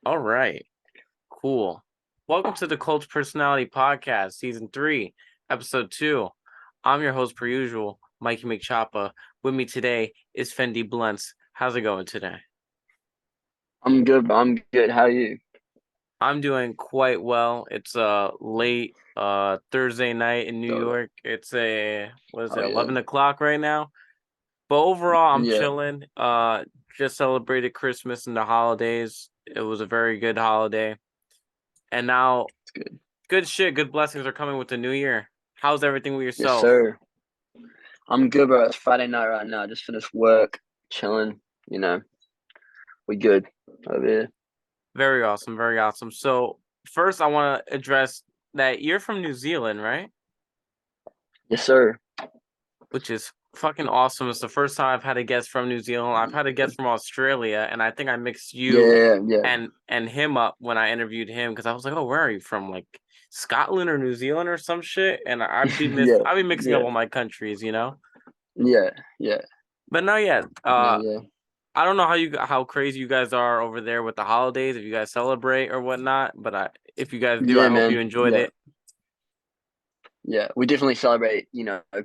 All right, cool. Welcome to the Cult Personality Podcast, Season 3, Episode 2. I'm your host, per usual, Mikeymcchoppa. With me today is Fendi Blunts. How's it going today? I'm good, bro. I'm good. How are you? I'm doing quite well. It's late Thursday night in New Oh, York. It's what is oh it, yeah. 11 o'clock right now? But overall, I'm Yeah, chilling. Just celebrated Christmas and the holidays. It was a very good holiday. And now it's good. good shit, good blessings are coming with the new year. How's everything with Yes, yourself? sir. I'm good, bro. It's Friday night right now. Just finished work, chilling. You know, we good over here. Very awesome, very awesome. So, first, I want to address that you're from New Zealand, right? Yes, sir. Which is fucking awesome. It's the first time I've had a guest from New Zealand. I've had a guest from Australia, and I think I mixed you Yeah, yeah, and him up when I interviewed him because I was like, "Oh, where are you from? Like Scotland or New Zealand or some shit?" And yeah, I'd be mixing up yeah, all my countries, you know. yeah, yeah. But no, yeah. No, yeah, I don't know how crazy you guys are over there with the holidays, if you guys celebrate or whatnot, but if you guys do, I yeah, hope you man. enjoyed Yeah, it. yeah. We definitely celebrate.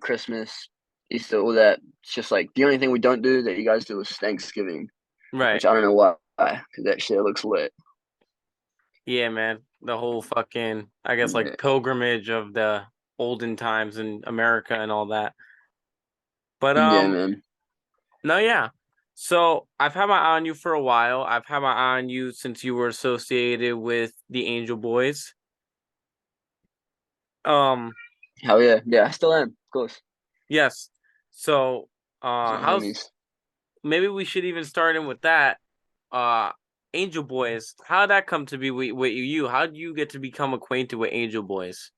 Christmas, Easter, all that. It's just like the only thing we don't do that you guys do is Thanksgiving, Right. which I don't know why, because that shit looks lit. Yeah, man. The whole fucking, I guess, like Yeah, pilgrimage of the olden times in America and all that. But yeah, man. no, yeah. So I've had my eye on you for a while. I've had my eye on you since you were associated with the Angel Boys. Um, Hell yeah, yeah. I still am, of course. yes. So, Those are how's homies. maybe we should even start in with that. Uh, Angel Boys. How'd that come to be with you? How would you get to become acquainted with Angel Boys?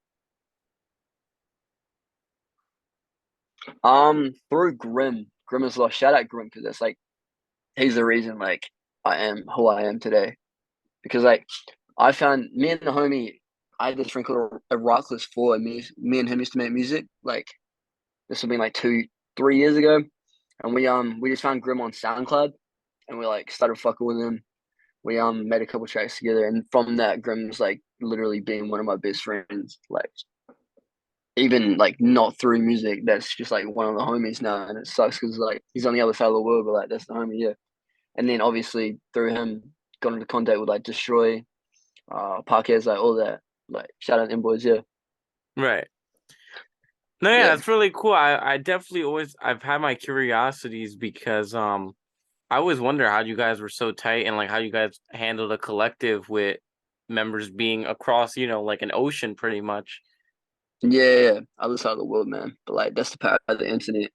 Through Grim. Grim as well. Shout out Grim because that's like he's the reason like I am who I am today. Because like I found me and the homie, I had this friend called a Rockless Four, and me and him used to make music. Like this would be like 3 years ago, and we just found Grim on SoundCloud, and we like started fucking with him. We made a couple tracks together, and from that, Grim's like literally being one of my best friends. Like even like not through music, that's just like one of the homies now, and it sucks because like he's on the other side of the world, but like that's the homie, yeah. And then obviously through him, got into contact with like Destroy, Parquez, like all that. Like shout out them boys, yeah, Right. No, yeah, yeah, that's really cool. I definitely I've had my curiosities because I always wonder how you guys were so tight and like how you guys handled a collective with members being across, like an ocean pretty much. yeah, yeah. Other side of the world, man. But like that's the power of the internet.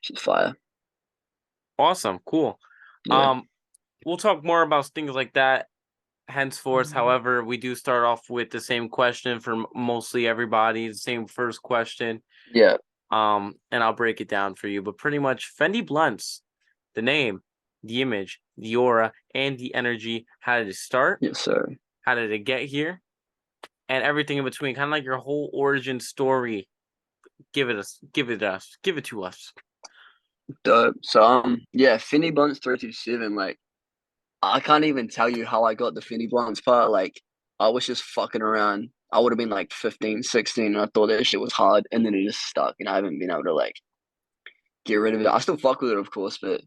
She's fire. Awesome, cool. Yeah, Um, we'll talk more about things like that henceforth. However, we do start off with the same question for mostly everybody, the same first question. yeah, And I'll break it down for you. But pretty much Fendi Blunts, the name, the image, the aura, and the energy. How did it start? yes, sir. How did it get here? And everything in between. Kind of like your whole origin story. Give it to us. Dope. So yeah, Fendi Blunts 327. Like I can't even tell you how I got the Fendi Blunts part. Like I was just fucking around. I would have been like 15, 16, and I thought that shit was hard, and then it just stuck, and I haven't been able to like get rid of it. I still fuck with it, of course, but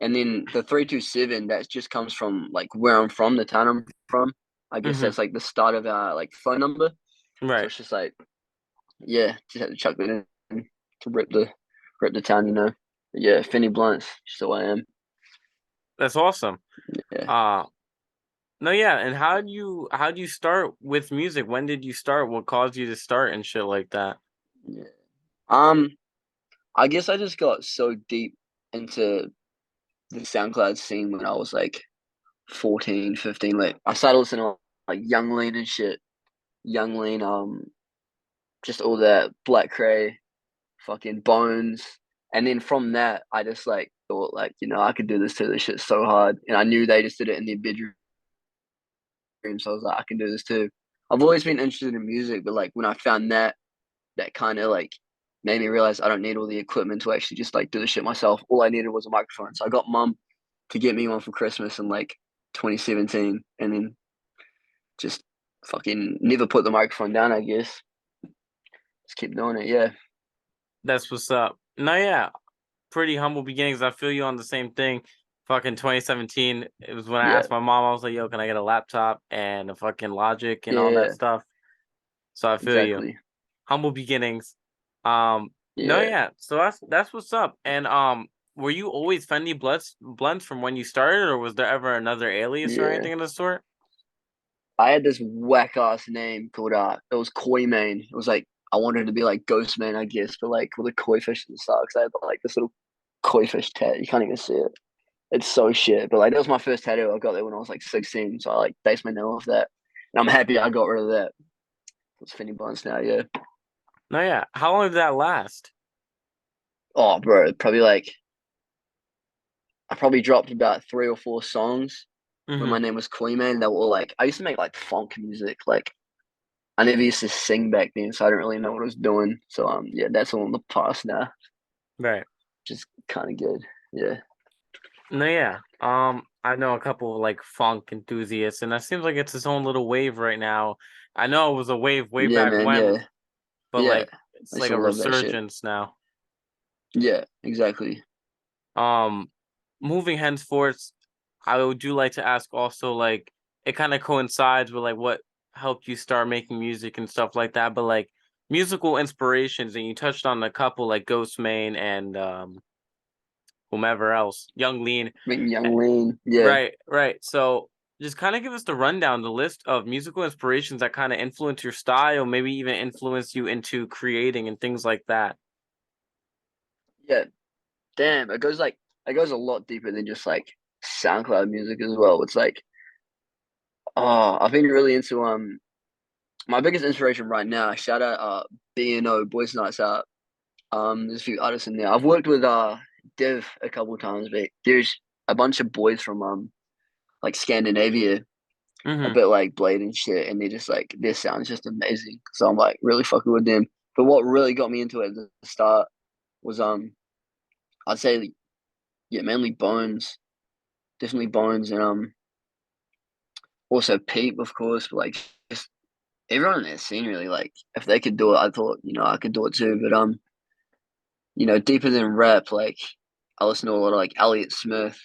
and then the 327 that just comes from like where I'm from, the town I'm from. I guess Mm-hmm. that's like the start of our like phone number. So Right. it's just like yeah, just had to chuck that in to rip the town, you know. But yeah, Finny Blunts, just who I am. That's awesome. Yeah, Uh no, yeah. And how do you start with music? When did you start? What caused you to start and shit like that? yeah. Um, I guess I just got so deep into the SoundCloud scene when I was like 14, 15. Like I started listening to like Young Lean and shit. Young Lean, just all that Black Cray, fucking Bones. And then from that, I just like thought like, I could do this too. This shit's so hard. And I knew they just did it in their bedroom. So I was like, I can do this too. I've always been interested in music, but like when I found that kind of like made me realize I don't need all the equipment to actually just like do the shit myself. All I needed was a microphone. So I got mum to get me one for Christmas, and like 2017, and then just fucking never put the microphone down. I guess just keep doing it. Yeah, That's what's up. No, yeah, pretty humble beginnings. I feel you on the same thing. Fucking 2017, it was when I yeah, asked my mom, I was like, yo, can I get a laptop and a fucking Logic and all that yeah. stuff? So I feel you. Exactly. Humble beginnings. Um, no, Yeah, yeah. So that's what's up. And were you always Fendi Blunts from when you started, or was there ever another alias or yeah. anything of the sort? I had this whack ass name called it was Koi Man. It was like I wanted to be like Ghost Man, I guess, but like with a koi fish and stuff. Because I had like this little koi fish tat. You can't even see it. It's so shit. But like that was my first tattoo. I got that when I was like 16. So I like based my name off that. And I'm happy I got rid of that. It's Fendi Blunts now, yeah. No, yeah. How long did that last? Oh bro, probably like I probably dropped about 3 or 4 songs when Mm-hmm. my name was Koi Man. They were all like I used to make like funk music. Like I never used to sing back then, so I didn't really know what I was doing. So yeah, that's all in the past now. Right. Just kind of good. Yeah. No, yeah. I know a couple of like funk enthusiasts, and that seems like it's its own little wave right now. I know it was a wave way Yeah, back man. when, Yeah. but Yeah. like it's I like still a love that shit. resurgence now. Yeah, exactly. Um, moving henceforth, I would do like to ask also like it kind of coincides with like what helped you start making music and stuff like that, but like musical inspirations, and you touched on a couple like Ghost Main and whomever else, Young Lean. Making Eh, Young Lean. Yeah. Right, right. So just kind of give us the rundown, the list of musical inspirations that kind of influence your style, maybe even influence you into creating and things like that. Yeah. Damn. It goes a lot deeper than just like SoundCloud music as well. It's like I've been really into my biggest inspiration right now, shout out BNO Boys Nights Out. There's a few artists in there. I've worked with Dev a couple of times, but there's a bunch of boys from like Scandinavia, a Mm-hmm. bit like Blade and shit, and they just like their sound's just amazing. So I'm like really fucking with them. But what really got me into it at the start was I'd say yeah, mainly Bones, definitely Bones, and also Peep, of course, but like just everyone in that scene really like if they could do it, I thought, I could do it too. But deeper than rap, like I listen to a lot of like Elliott Smith,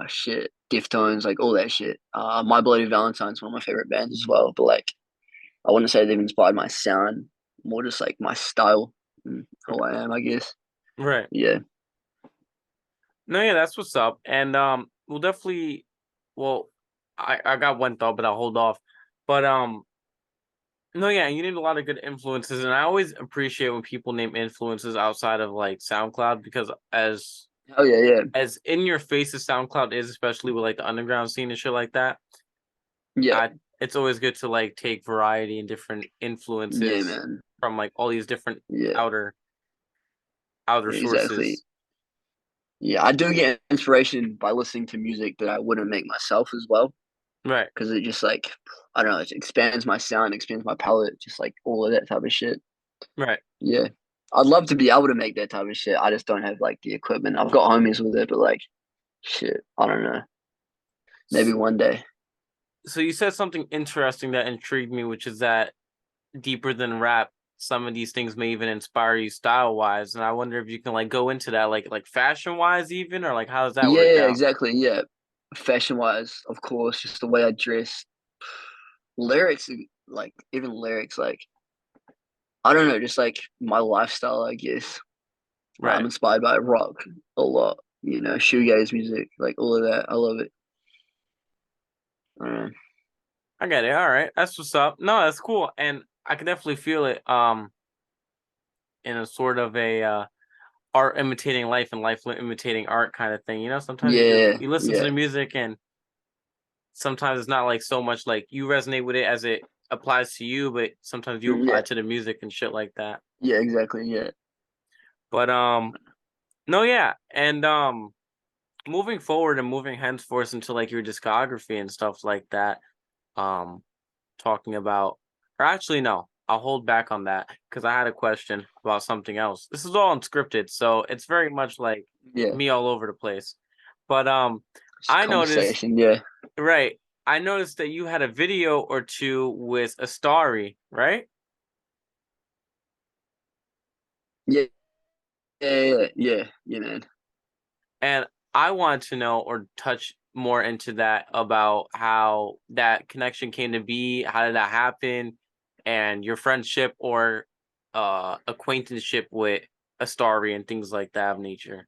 shit, Deftones, like all that shit. My Bloody Valentine's one of my favorite bands as well. But like I wouldn't say they've inspired my sound, more just like my style and who I am, I guess. Right. Yeah. No, yeah, that's what's up. And we'll definitely well, I got one thought, but I'll hold off. But no, yeah, you need a lot of good influences, and I always appreciate when people name influences outside of like SoundCloud because Oh yeah, yeah. as in your face as SoundCloud is, especially with like the underground scene and shit like that, Yeah. I it's always good to like take variety and different Yeah, influences man. from like all these different Yeah. outer outer Yeah, exactly. sources. Yeah, I do get inspiration by listening to music that I wouldn't make myself as well. Right, Because it just like I don't know, it expands my sound, expands my palette, just like all of that type of shit. right. Yeah. I'd love to be able to make that type of shit. I just don't have like the equipment. I've got homies with it, but like shit, I don't know. Maybe one day. So you said something interesting that intrigued me, which is that deeper than rap, some of these things may even inspire you style wise. And I wonder if you can like go into that, like fashion wise, even or like how does that work Yeah, out? exactly. Yeah. Fashion wise, of course, just the way I dress. Lyrics, like even lyrics, like I don't know, just like my lifestyle, I guess. I'm Right. inspired by rock a lot, shoegaze music, like all of that. I love it. I don't know. I get it. All right. That's what's up. No, that's cool. And I can definitely feel it in a sort of a art imitating life and life imitating art kind of thing. Sometimes Yeah, you listen to yeah, the music and sometimes it's not like so much like you resonate with it as it applies to you, but sometimes you apply yeah, to the music and shit like that. yeah, exactly. Yeah, But no, yeah. And moving forward and moving henceforth into like your discography and stuff like that, um talking about or actually no, I'll hold back on that because I had a question about something else. This is all unscripted, so it's very much like yeah. me all over the place. But It's a I noticed conversation. Yeah, right. I noticed that you had a video or two with Astari, right? Yeah, yeah, man. And I want to know or touch more into that about how that connection came to be, how did that happen, and your friendship or acquaintanceship with Astari and things like that of nature.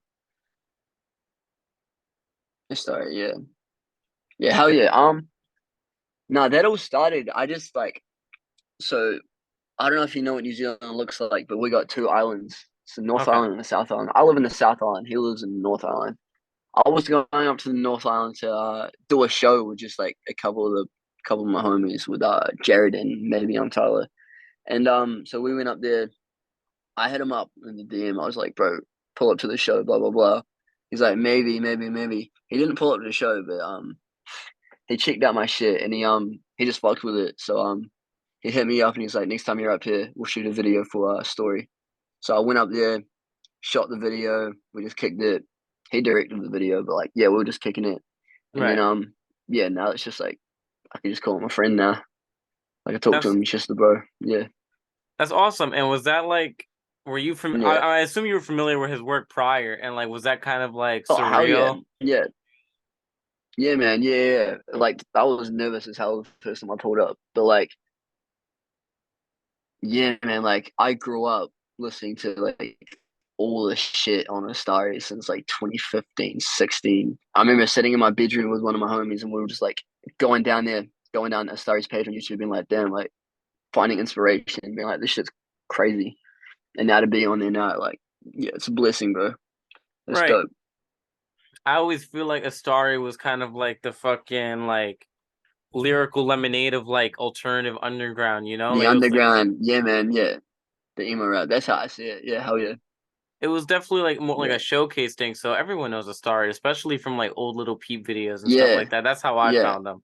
Sorry, yeah, yeah, hell yeah. No, that all started. I just like so. I don't know if you know what New Zealand looks like, but we got two islands. It's the North Okay. Island and the South Island. I live in the South Island. He lives in the North Island. I was going up to the North Island to do a show with just like a couple of my homies with Jared and maybe Tyler. And so we went up there. I hit him up in the DM. I was like, bro, pull up to the show, blah blah blah. He's like, maybe, maybe, maybe. He didn't pull up to the show, but he checked out my shit and he just fucked with it. So he hit me up and he's like, next time you're up here, we'll shoot a video for a story. So I went up there, shot the video, we just kicked it. He directed the video, but like yeah, we were just kicking it. And then Right. yeah, now it's just like I can just call him a friend now. Like I talk to That's him, he's just a bro. Yeah. that's awesome. And was that like were you from Yeah. I assume you were familiar with his work prior and like was that kind of like Oh hell yeah. surreal? Yeah. Yeah, man. Yeah, yeah. Like I was nervous as hell the first time I pulled up. But like, yeah, man, like I grew up listening to like all the shit on Astari since like 2015, 16. I remember sitting in my bedroom with one of my homies and we were just like going down there, going down Astari's page on YouTube, being like, damn, like finding inspiration and being like, this shit's crazy. And now to be on there now, like, yeah, it's a blessing, bro. It's Right. dope. I always feel like Astari was kind of like the fucking like lyrical lemonade of like alternative underground, you know? The Like underground, yeah, man, yeah. The emo rap. That's how I see it. Yeah, hell yeah. it was definitely like more like Yeah. a showcase thing. So everyone knows Astari, especially from like old little peep videos and stuff Yeah. like that. That's how I Yeah. found them.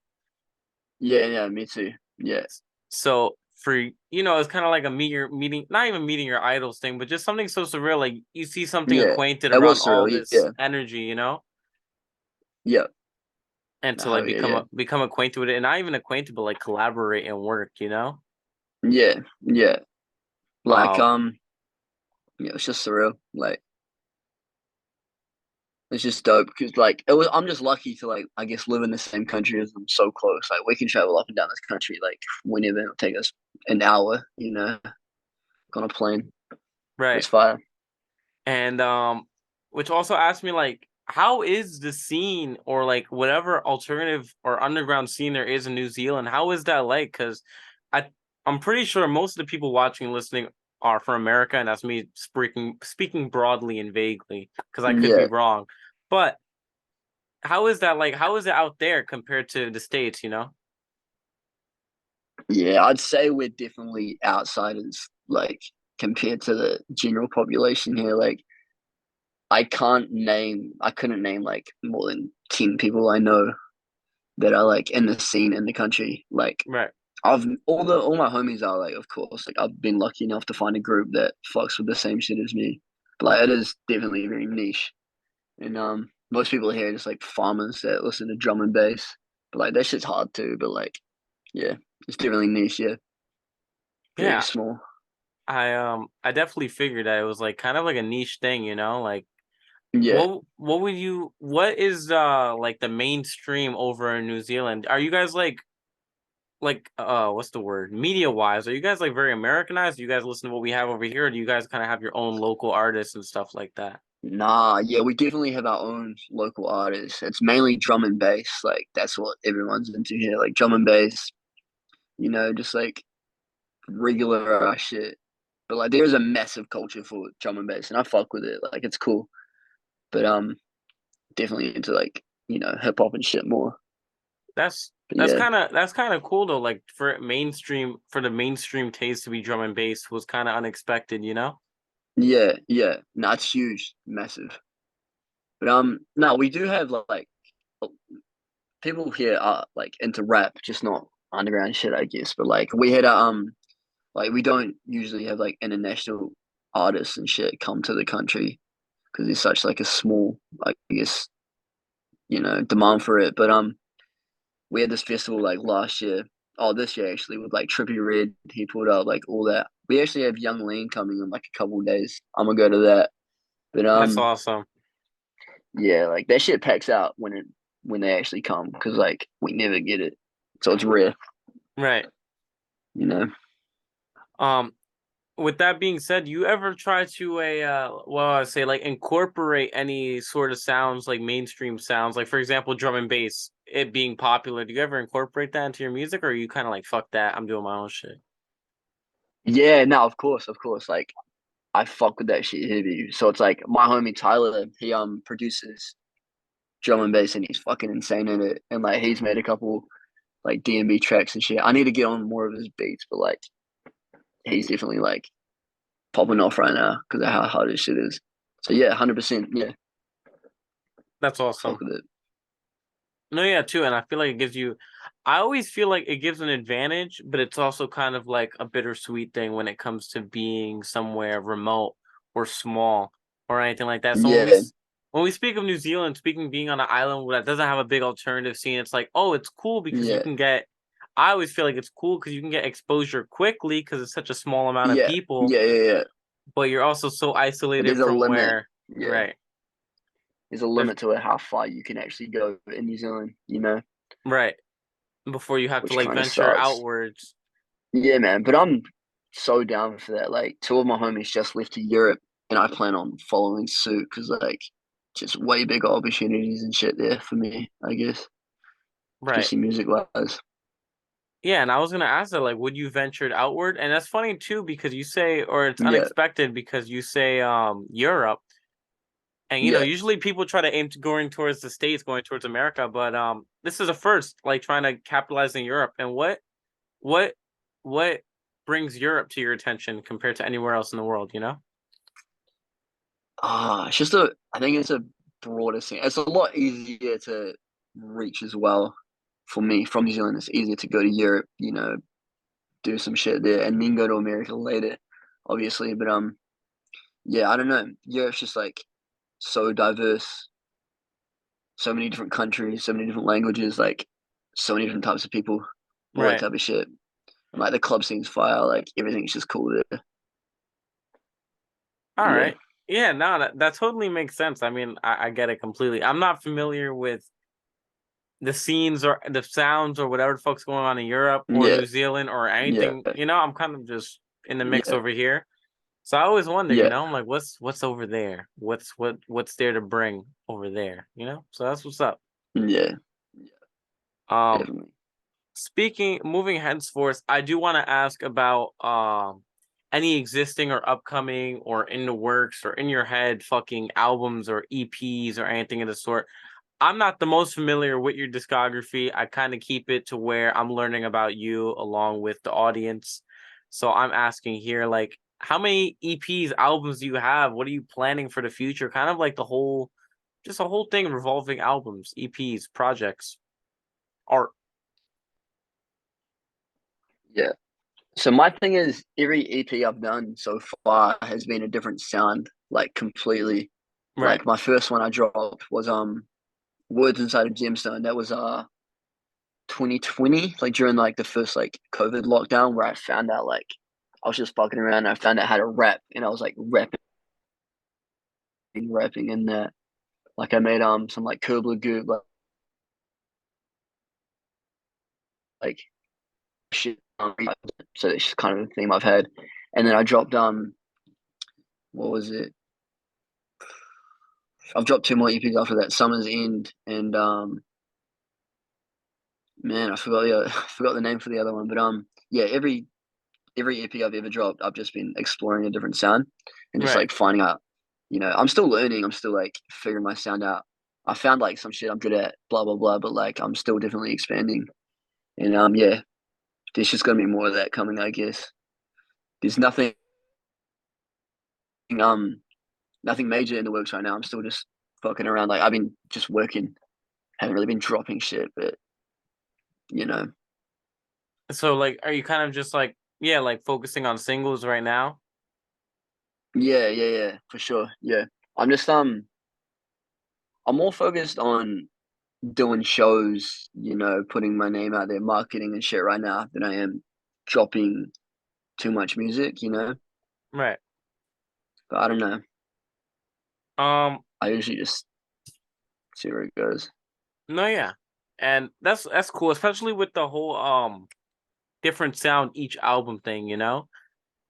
Yeah, yeah, me too. Yeah. So for it's kind of like a meeting, not even meeting your idols thing, but just something so surreal. Like you see something Yeah. acquainted It around was all surreal. this Yeah. energy, Yeah. and No, to like hell yeah, yeah. become acquainted with it, and not even acquainted, but like collaborate and work. Yeah. Yeah. Like, Wow. yeah, it's just surreal. Like, it's just dope because like it was I'm just lucky to like I guess live in the same country as them so close. Like we can travel up and down this country like whenever it'll take us an hour, on a plane. Right. It's fire. And which also asked me like how is the scene or like whatever alternative or underground scene there is in New Zealand? How is that like? Because I I'm pretty sure most of the people watching and listening are from America, and that's me speaking broadly and vaguely because I could be Yeah. wrong. But how is that like? How is it out there compared to the States? Yeah, I'd say we're definitely outsiders, like compared to the general population here. Like I couldn't name like more than 10 people I know that are like in the scene in the country. Like Right. I've all my homies are like, of course, like I've been lucky enough to find a group that fucks with the same shit as me. But like it is definitely very niche. And most people here are just like farmers that listen to drum and bass. But like that shit's hard too. But like yeah, it's definitely niche, yeah. Very Yeah. small. I definitely figured that it was like kind of like a niche thing. Like Yeah. what is like the mainstream over in New Zealand? Are you guys like what's the word? Media wise, are you guys like very Americanized? Do you guys listen to what we have over here, or do you guys kind of have your own local artists and stuff like that? Nah, yeah, we definitely have our own local artists. It's mainly drum and bass. Like that's what everyone's into here. Like drum and bass, just like regular shit. But like there is a massive culture for drum and bass and I fuck with it. Like it's cool. But definitely into like, hip hop and shit more. That's But yeah. that's kind of cool though. Like for the mainstream taste to be drum and bass was kind of unexpected. Yeah, yeah. No, it's huge, massive. But no, we do have like people here are like into rap, just not underground shit, I guess. But like we had a like we don't usually have like international artists and shit come to the country because there's such like a small, I guess, demand for it. But we had this festival like last year. Oh, this year actually with like Trippy Red. He pulled out like all that. We actually have Young Lean coming in like a couple of days. I'm gonna go to that. But That's awesome. yeah, like that shit packs out when they actually come because like we never get it, so it's rare, Right. you know. Um, with that being said, you ever try to I say like incorporate any sort of sounds like mainstream sounds, like for example, drum and bass, it being popular. Do you ever incorporate that into your music, or are you kind of like fuck that, I'm doing my own shit? Yeah, no, of course. Like I fuck with that shit heavy. So it's like my homie Tyler, he produces drum and bass and he's fucking insane in it. And like he's made a couple like DnB tracks and shit. I need to get on more of his beats, but like he's definitely like popping off right now because of how hard his shit is. So yeah, 100%. Yeah, That's fuck awesome. with it. No, yeah, too, and I feel like it gives you. I always feel like it gives an advantage, but it's also kind of like a bittersweet thing when it comes to being somewhere remote or small or anything like that. So Yeah, when we speak of New Zealand, speaking being on an island that doesn't have a big alternative scene, it's like, oh, it's cool because you yeah, can get. I always feel like it's cool because you can get exposure quickly because it's such a small amount of yeah, people, yeah. but you're also so But isolated there's a from limit. where, Yeah, right, there's a there's limit to it how far you can actually go in New Zealand. You know, right before you have to which like kind of venture sucks. outwards. Yeah, man. But I'm so down for that. Like two of my homies just left to Europe, and I plan on following suit because like just way bigger opportunities and shit there for me. I guess, Right. especially music wise. Yeah, and I was gonna ask that, like, would you venture outward? And that's funny too, because you say, or it's Yeah, unexpected because you say Europe. And yeah. usually people try to aim to going towards the States, going towards America, but this is a first, like trying to capitalize in Europe. And what what brings Europe to your attention compared to anywhere else in the world, you know? It's just a. I think it's a broader scene. It's a lot easier to reach as well. For me, from New Zealand, it's easier to go to Europe. You know, do some shit there, and then go to America later, obviously. But yeah, I don't know. Europe's just like so diverse, so many different countries, so many different languages, like so many different types of people, all that Right. type of shit. And like the club scene's fire, like everything's just cool there. All Yeah, right. Yeah, no, that totally makes sense. I mean, I get it completely. I'm not familiar with the scenes or the sounds or whatever the fuck's going on in Europe or yeah, New Zealand or yeah, anything, I'm kind of just in the mix yeah, over here. So I always wonder, yeah, I'm like, what's over there? What's there to bring over there? So that's what's up. yeah, yeah, Um, definitely. moving henceforth, I do want to ask about any existing or upcoming or in the works or in your head fucking albums or EPs or anything of the sort. I'm not the most familiar with your discography. I kind of keep it to where I'm learning about you along with the audience. So I'm asking here, like, how many EPs, albums do you have? What are you planning for the future? Kind of like just a whole thing revolving albums, EPs, projects, art. Yeah. So my thing is, every EP I've done so far has been a different sound, like completely. Right, Like my first one I dropped was Words Inside a Gemstone. That was 2020, like during like the first like COVID lockdown, where I found out like I was just fucking around and I found out how to rap, and I was like rapping in that. Like I made some like Kerbler Goop like shit. So it's just kind of the theme I've had. And then I dropped what was it? I've dropped two more EPs after that, Summer's End and man, I forgot the I forgot the name for the other one. But yeah, every EP I've ever dropped, I've just been exploring a different sound and just right. like finding out, I'm still learning, I'm still like figuring my sound out. I found like some shit I'm good at, blah blah blah, but like I'm still definitely expanding. And yeah, there's just gonna be more of that coming, I guess. There's um nothing major in the works right now. I'm still just fucking around. Like I've been just working, haven't really been dropping shit, but you know, So like, are you kind of just like, yeah, like focusing on singles right now? yeah, for sure. Yeah. I'm just I'm more focused on doing shows, putting my name out there, marketing and shit right now than I am dropping too much music. Right. But I don't know. Um, I usually just see where it goes. no, yeah. And that's cool, especially with the whole different sound each album thing, you know?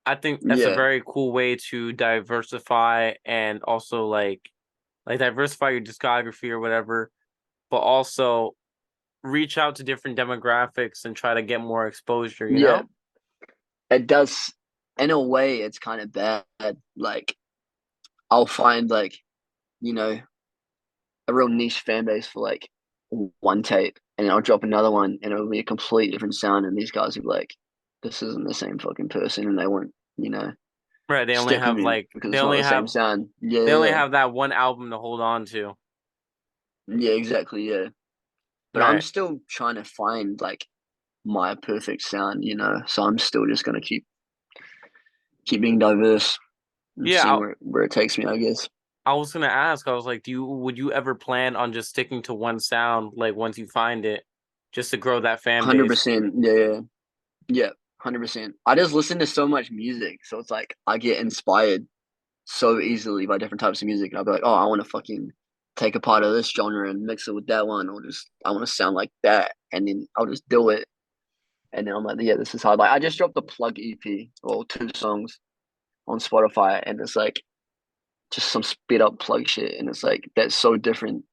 I think that's a Yeah, very cool way to diversify and also like diversify your discography or whatever, but also reach out to different demographics and try to get more exposure, you yeah. know? It does. In a way, it's kind of bad. Like I'll find like you know a real niche fan base for like one tape, and then I'll drop another one, and it'll be a complete different sound, and these guys will be like, "This isn't the same fucking person," and they won't, Right. stick with me because They it's not only the same have sound. Yeah, they only yeah, have that one album to hold on to. yeah, exactly, yeah. But I'm Right. still trying to find like my perfect sound. So I'm still just gonna keep being diverse and Yeah, seeing where it takes me, I guess. I was gonna ask, I was like, would you ever plan on just sticking to one sound, like once you find it, just to grow that fan base? 100%, yeah, yeah, yeah, 100%. I just listen to so much music, so it's like I get inspired so easily by different types of music. And I'll be like, oh, I want to fucking take a part of this genre and mix it with that one, or just I want to sound like that, and then I'll just do it. And then I'm like, yeah, this is hard. Like I just dropped the Plug EP, or 2 songs on Spotify, and it's like just some spit up plug shit, and it's like that's so different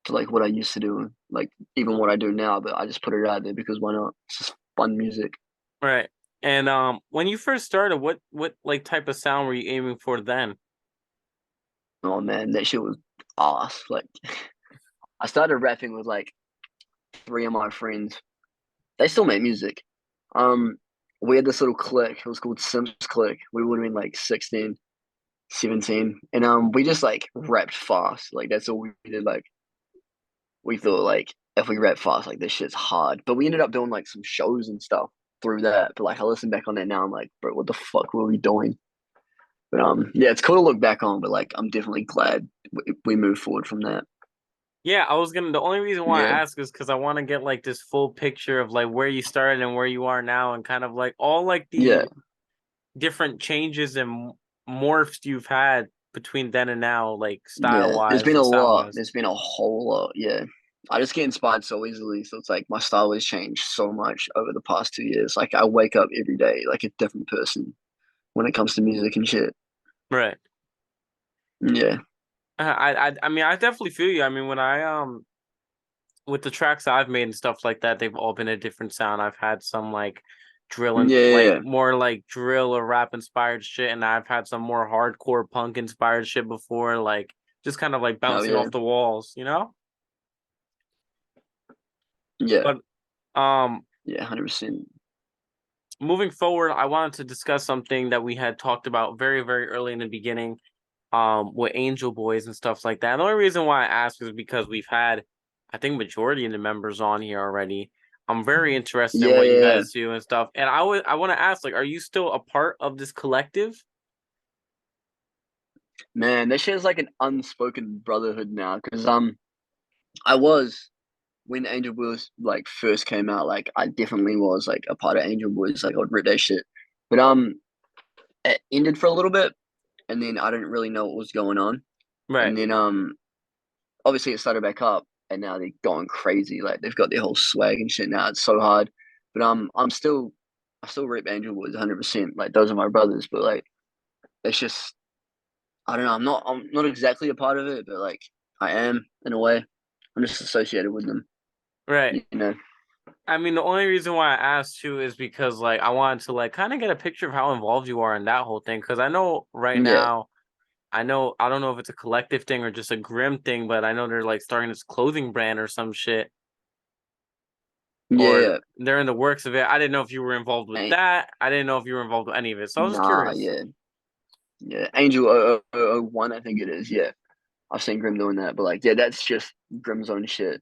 to like what I used to do, like even what I do now. But I just put it out there because why not? It's just fun music. Right. And when you first started, what like type of sound were you aiming for then? Oh man, that shit was ass. Like I started rapping with like 3 of my friends. They still make music. Um, we had this little clique. It was called Sims Clique. We would have been like 16, 17, and we just like rapped fast. Like that's all we did. Like we thought like if we rap fast, like this shit's hard. But we ended up doing like some shows and stuff through that. But like I listen back on that now, I'm like, bro, what the fuck were we doing? But yeah, it's cool to look back on. But like, I'm definitely glad we moved forward from that. Yeah, I was gonna. The only reason why Yeah, I ask is because I want to get like this full picture of like where you started and where you are now, and kind of like all like yeah, the different changes and morphs you've had between then and now, like style yeah. There's wise been a and sound lot. wise. There's been a whole lot. Yeah, I just get inspired so easily. So it's like my style has changed so much over the past 2 years. Like I wake up every day like a different person when it comes to music and shit. Right. Yeah, I mean, I definitely feel you. I mean, when I with the tracks I've made and stuff like that, they've all been a different sound. I've had some like drill and yeah, yeah, like yeah. more like drill or rap inspired shit, and I've had some more hardcore punk inspired shit before, like just kind of like Oh bouncing yeah, off the walls, you know? yeah, But um yeah. 100%. moving forward, I wanted to discuss something that we had talked about very, very early in the beginning, with Angel Boys and stuff like that. And the only reason why I ask is because we've had, I think, majority of the members on here already. I'm very interested in Yeah, what you yeah, yeah. guys do and stuff. And I want to ask, like, are you still a part of this collective? Man, this shit is like an unspoken brotherhood now. Because I was when Angel Boys like first came out. Like I definitely was like a part of Angel Boys. Like I'd rip that shit. But it ended for a little bit, and then I didn't really know what was going on. Right. And then obviously it started back up, and now they're going crazy. Like they've got their whole swag and shit now. It's so hard. But I still rip Angel Boys 100%. Like those are my brothers. But like it's just I don't know. I'm not exactly a part of it, but like I am in a way. I'm just associated with them. Right. You know. I mean, the only reason why I asked too is because like I wanted to like kind of get a picture of how involved you are in that whole thing. Because I know right Yeah. now, I don't know if it's a collective thing or just a Grim thing, but I know they're like starting this clothing brand or some shit, Yeah. or Yeah. they're in the works of it. I didn't know if you were involved with Ain't, that. I didn't know if you were involved with any of it. So I was just nah. curious. Yeah. Yeah. Angel 001, I think it is. Yeah. I've seen Grim doing that, but like, yeah, that's just Grim's own shit.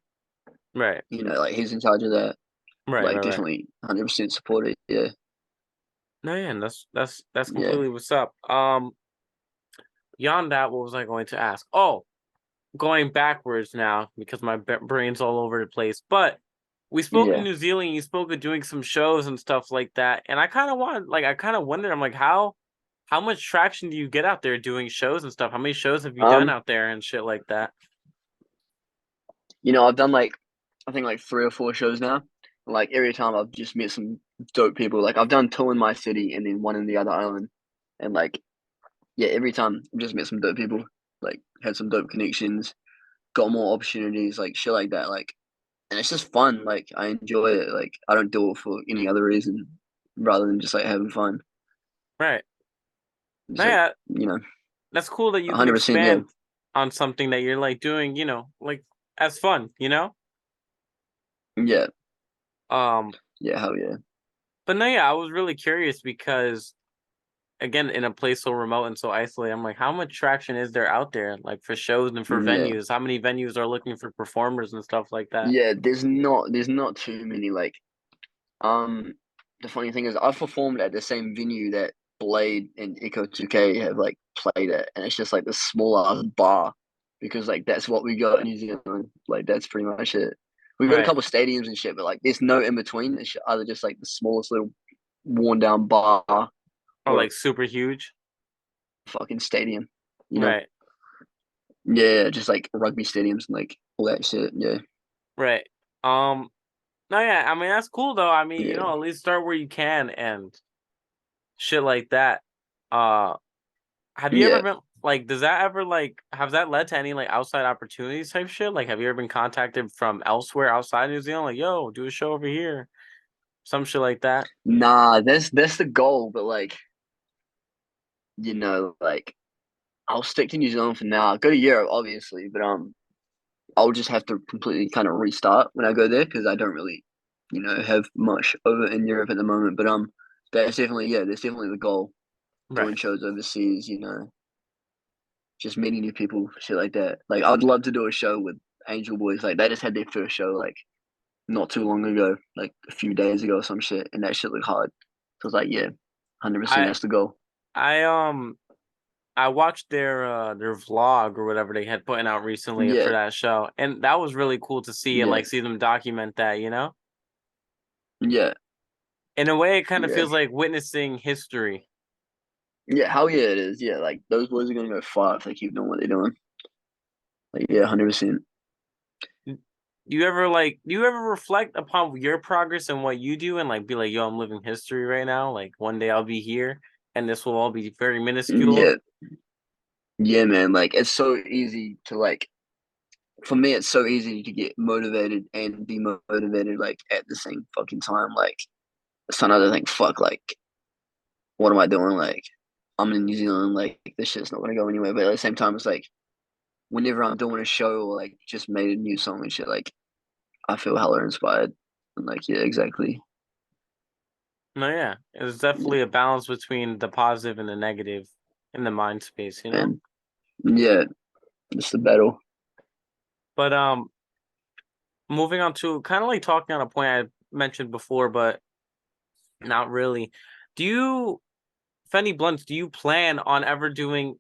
Right. Like he's in charge of that. Right, Like, right, right. definitely 100% support it. Yeah. No, yeah, and that's Yeah. completely what's up. Beyond that, what was I going to ask? Oh, going backwards now because my brain's all over the place. But we spoke in Yeah. New Zealand. You spoke of doing some shows and stuff like that, and I kind of want, like, I kind of wonder. I'm like, how much traction do you get out there doing shows and stuff? How many shows have you done Um, out there and shit like that? I've done I think like 3 or 4 shows now. Like every time I've just met some dope people. Like I've done two in my city and then one in the other island. And like yeah, every time I've just met some dope people, like had some dope connections, got more opportunities, like shit like that. Like and it's just fun. Like I enjoy it. Like I don't do it for any other reason rather than just like having fun. Right. It's No, like, yeah, you know, that's cool that you can 100%, yeah. expand on something that you're like doing, like as fun, Yeah. Um, Yeah, hell yeah. but no, yeah, I was really curious because again, in a place so remote and so isolated, I'm like, how much traction is there out there, like for shows and for Yeah. venues? How many venues are looking for performers and stuff like that? Yeah, there's not too many like um the funny thing is I've performed at the same venue that Blade and Echo 2K have like played at and it's just like the small ass bar because like that's what we got in New Zealand. Like that's pretty much it. We've got a Right. couple of stadiums and shit, but like there's no in between. It's either just like the smallest little worn down bar Or or like super huge. a fucking stadium, you know? Right. Yeah, just like rugby stadiums and like all that shit. Yeah. Right. Um, no, yeah, I mean that's cool though. I mean, Yeah. at least start where you can and shit like that. Uh, have you ever Yeah. been like, does that ever like have that led to any like outside opportunities type shit? Like, have you ever been contacted from elsewhere outside New Zealand? Like, yo, do a show over here, some shit like that. Nah, that's the goal, but like, like I'll stick to New Zealand for now. I'll go to Europe, obviously, but I'll just have to completely kind of restart when I go there because I don't really, have much over in Europe at the moment. But that's definitely the goal. Doing Right. shows overseas, just meeting new people, shit like that. Like I'd love to do a show with Angel Boys. Like they just had their first show like not too long ago, like a few days ago or some shit, and that shit looked hard. So I was like, yeah, 100%, I that's the goal. I I watched their vlog or whatever they had putting out recently for Yeah, that show, and that was really cool to see and yeah, like see them document that. yeah, In a way, it kind of yeah, feels like witnessing history. yeah. Hell yeah, it is. Yeah, like those boys are gonna go far if they keep doing what they're doing. Like, yeah, 100%. Do you ever reflect upon your progress and what you do and like be like, yo, I'm living history right now. Like one day I'll be here and this will all be very minuscule. Yeah, yeah, man. Like it's so easy to like. For me, it's so easy to get motivated and demotivated like at the same fucking time. Like sometimes I think, fuck, like what am I doing? Like I'm in New Zealand. Like this shit's not gonna go anywhere. But at the same time, it's like whenever I'm doing a show or like just made a new song and shit, like I feel hella inspired. And like, yeah, exactly. No, yeah. It's definitely a balance between the positive and the negative in the mind space. And yeah, it's the battle. But moving on to kind of like talking on a point I mentioned before, but not really. Do you Fendi Blunts, do you plan on ever doing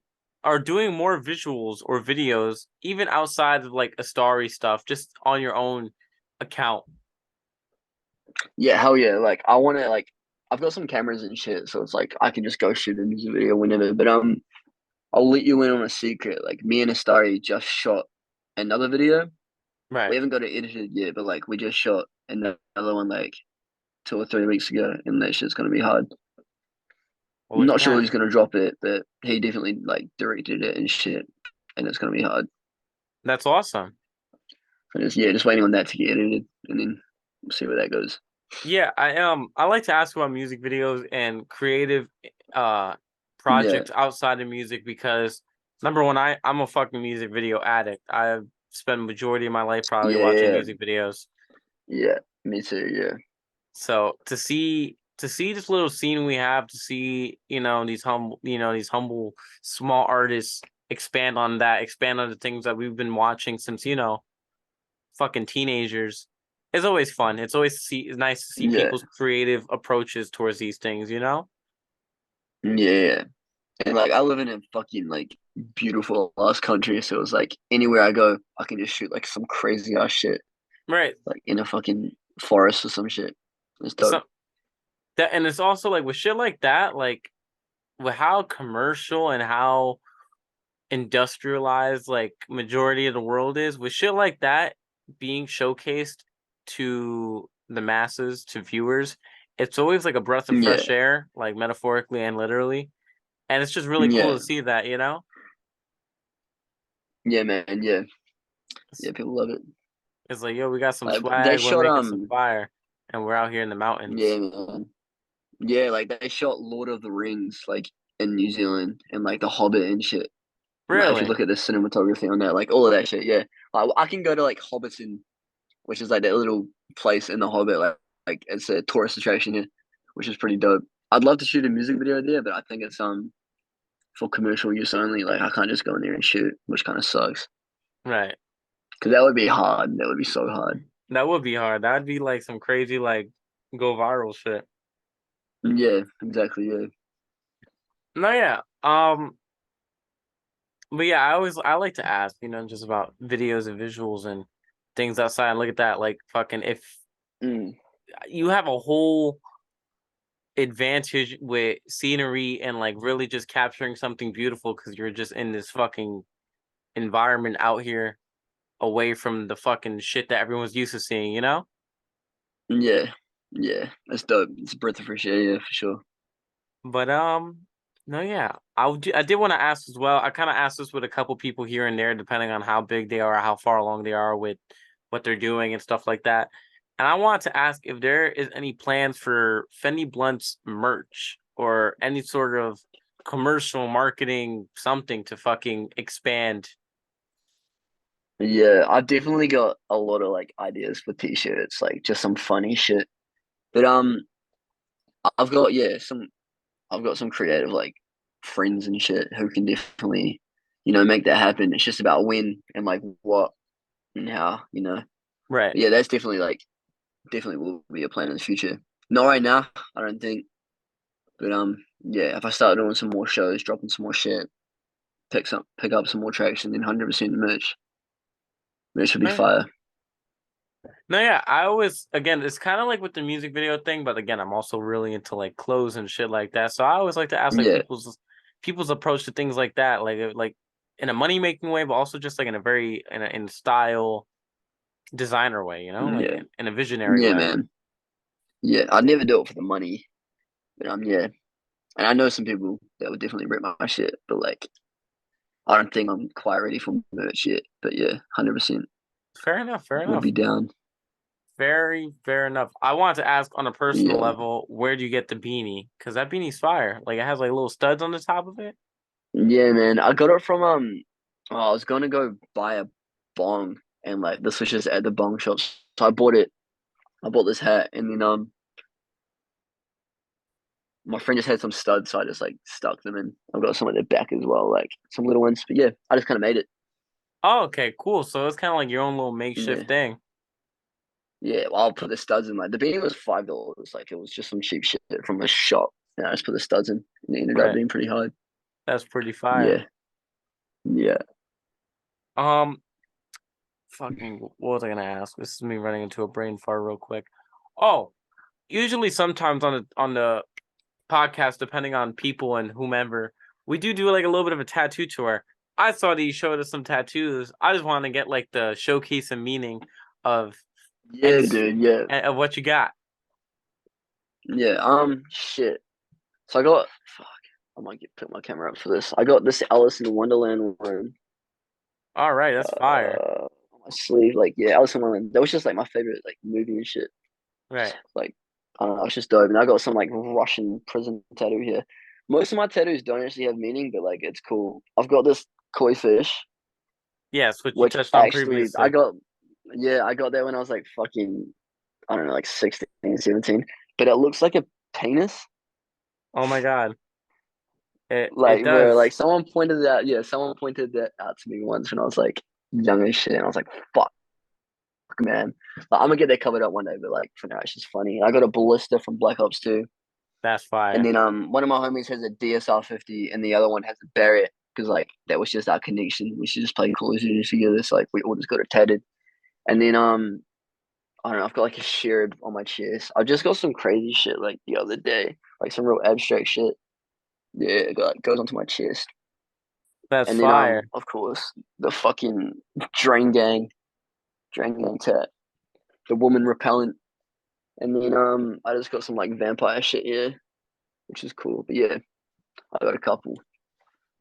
more visuals or videos, even outside of like Astari stuff, just on your own account? Yeah, hell yeah. Like I wanna like I've got some cameras and shit, so it's like I can just go shoot a music video whenever. But I'll let you in on a secret. Like me and Astari just shot another video. We Right. haven't got it edited yet, but like we just shot another one like 2 or 3 weeks ago, and that shit's gonna be hard. Well, I'm look at not sure that. who's gonna drop it, but he definitely like directed it and shit, and it's gonna be hard. That's awesome. So just waiting on that to get edited, and then we'll see where that goes. Yeah, I like to ask about music videos and creative uh Yeah, projects outside of music because number one, I'm a fucking music video addict. I spend majority of my life probably watching yeah, music videos. yeah. Me too. Yeah, So to see this little scene we have, to see these humble small artists expand on the things that we've been watching since fucking teenagers. It's always fun. It's nice to see yeah, people's creative approaches towards these things. yeah. And like I live in a fucking like beautiful ass country, so it's like anywhere I go, I can just shoot like some crazy ass shit, Right. like in a fucking forest or some shit. It's dope. So that, and it's also like with shit like that, like with how commercial and how industrialized like majority of the world is, with shit like that being showcased to the masses, to viewers, it's always like a breath of Yeah, fresh air, like metaphorically and literally. And it's just really cool yeah, to see that, you know? yeah, man, yeah, It's, yeah. People love it. it's like, yo, we got some Like they swag, we're shot making some fire, and we're out here in the mountains. yeah, man, yeah. Like they shot Lord of the Rings like in New Zealand and like The Hobbit and shit. And like if you Really? look at the cinematography on that, like all of that shit, yeah. Like I can go to like Hobbiton, which is like that little place in The Hobbit, like it's a tourist attraction here, which is pretty dope. I'd love to shoot a music video there, but I think it's for commercial use only. Like I can't just go in there and shoot, which kind of sucks. Right. Because that would be hard. That would be so hard. That would be hard. That'd be like some crazy, like, go viral shit. Yeah, exactly. Yeah, No, yeah. But yeah, I like to ask, just about videos and visuals and things outside. And look at that, like fucking if mm, you have a whole advantage with scenery and like really just capturing something beautiful because you're just in this fucking environment out here away from the fucking shit that everyone's used to seeing, you know? yeah, yeah. That's dope. It's a breath of fresh air. Yeah, for sure. But no, yeah, I did want to ask as well. I kind of asked this with a couple people here and there, depending on how big they are, how far along they are with what they're doing and stuff like that. And I wanted to ask if there is any plans for Fendi Blunts merch or any sort of commercial marketing something to fucking expand. Yeah, I've definitely got a lot of like ideas for t-shirts, like just some funny shit. But I've got yeah, some I've got some creative like friends and shit who can definitely, make that happen. It's just about when and like what and how. Right. But yeah, that's definitely will be a plan in the future. Not right now, I don't think. But yeah, if I start doing some more shows, dropping some more shit, pick up some more traction, then 100% merch will be Oh, yeah. fire. No, yeah, I always again, it's kind of like with the music video thing, but again, I'm also really into like clothes and shit like that. So I always like to ask like Yeah, people's approach to things like that, like in a money making way, but also just like in a very in a style designer way, like yeah, in a visionary yeah, way. man. Yeah, I'd never do it for the money, but yeah, and I know some people that would definitely rip my shit, but like I don't think I'm quite ready for merch yet. But yeah, 100% Fair enough, fair would enough. be down. Very fair enough. I wanted to ask on a personal Yeah, level, where do you get the beanie? Because that beanie's fire. Like it has like little studs on the top of it. yeah, man. I got it from I was gonna go buy a bong, and like this was just at the bong shops, so I bought it. I bought this hat, and then my friend just had some studs, so I just like stuck them in. I've got some at the back as well, like some little ones. But yeah, I just kind of made it. Oh, okay, cool. So it's kind of like your own little Yeah, makeshift thing. yeah. Well, I'll put the studs in. Like the beanie was $5. Like it was just some cheap shit from a shop. And I just put the studs in, and it ended up Right. being pretty hard. That's pretty fire. Yeah, yeah, Um, fucking, what was I gonna ask? This is me running into a brain fart real quick. Oh, usually sometimes on the podcast, depending on people and whomever, we do like a little bit of a tattoo tour. I saw that you showed us some tattoos. I just want to get like the showcase and meaning of yeah, any dude. Yeah, of what you got. yeah. Shit. So I got. Fuck. I might put my camera up for this. I got this Alice in Wonderland one All right, that's fire. on my sleeve. Like, yeah, Alice in Wonderland. That was just like my favorite like movie and shit. Right. Like, I don't know, it's just dope. And I got some like Russian prison tattoo here. Most of my tattoos don't actually have meaning, but like it's cool. I've got this koi fish, Yes, what you which touched on actually previously. I got that when I was like fucking, I don't know, like 16, 17. But it looks like a penis. Oh my god, it Like, bro, like does. someone pointed that out to me once when I was like young as shit. And I was like, fuck, man. Like, I'm gonna get that covered up one day, but like for now, it's just funny. I got a ballista from Black Ops 2. That's And fire. then one of my homies has a DSR 50, and the other one has a Barrett because like that was just our connection. We should just play Call of Duty together. So like we all just got it tatted. And then I don't know. I've got like a shirb on my chest. I just got some crazy shit like the other day, like some real abstract shit. Yeah, goes onto my chest. That's And then fire. of course the fucking Drain Gang tat, the woman repellent. And then I just got some like vampire shit here, which is cool. But yeah, I got a couple.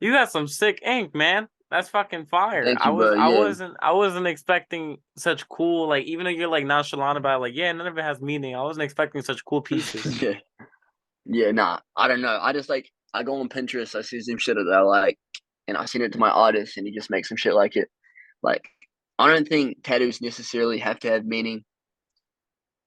You got some sick ink, man. That's fucking fire. Thank you, bro. Yeah, I wasn't expecting such cool, like, even though you're like nonchalant about it, like, yeah, none of it has meaning. I wasn't expecting such cool pieces. yeah, yeah. Nah, I don't know. I just like I go on Pinterest, I see some shit that I like, and I send it to my artist, and he just makes some shit like it. Like I don't think tattoos necessarily have to have meaning.